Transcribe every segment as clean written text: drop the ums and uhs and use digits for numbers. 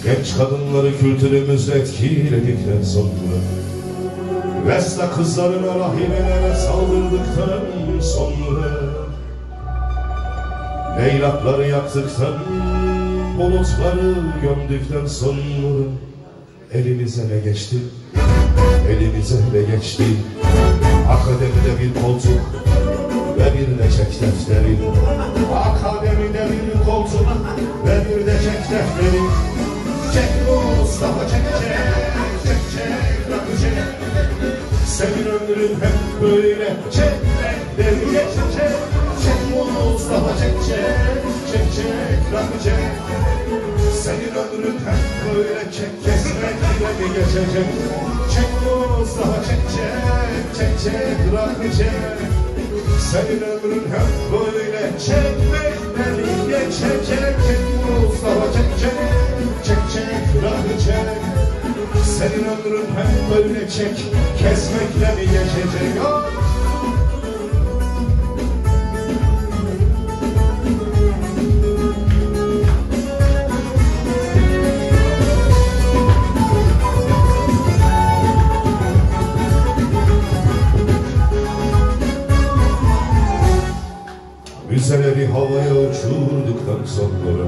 Genç kadınları kültürümüzle etkiledikten sonra, Vesla kızlarına, rahibelere saldırdıktan sonra, leylakları yaktıktan, bulutları gömdükten sonra, elimize ne geçti, elimize ne geçti? Akademide bir koltuk ve bir de çek defteri. Akademide bir koltuk ve bir de çek defteri. Çek Mustafa çek çek, çek çek rakı çek. Senin ömrün hep böyle çekmekleri geçecek. Çek Mustafa çek çek, çek çek rakı çek. Senin ömrün hep böyle çek kesmekleri geçecek. Çek Mustafa çek çek, çek çek rakı çek. Senin ömrün hep böyle çekmekleri geçecek. Çek Mustafa çek çek, çek çek rakı çek. Senin ömrün hep böyle çek kesmekle mi geçecek? Müzeleri havaya uçurduktan sonra,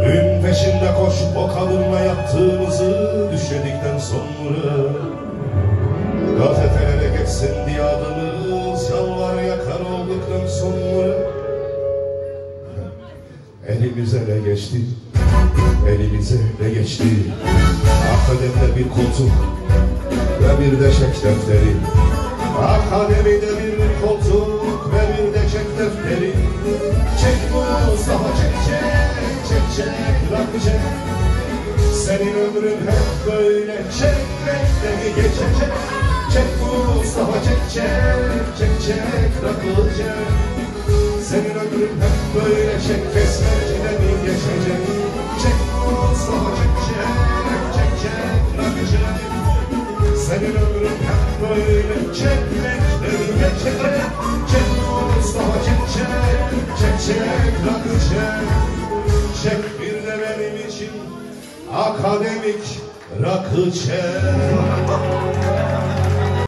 ün peşinde koşup o kadınla yaptığımızı düşledikten sonra, gazetelere geçsin diye adımız yalvar yakar olduktan sonra, elimize ne geçti, elimize ne geçti? Akademide bir koltuk ve bir de çek defteri. Akademide bir koltuk ve bir de çek defteri. Çek Mustafa çek çek, çek çek rakı çek. Senin ömrün hep böyle çekmekle mi geçecek? Çek Mustafa çek çek, çek çek rakı çek. Senin ömrün hep böyle çek kesmekle mi geçecek? Çek Mustafa çek çek, çek çek rakı çek. Senin ömrün hep böyle çekmekle mi geçecek? Çek Mustafa çek çek, çek çek rakı çek. Çek bir de benim için akademik rakı çek.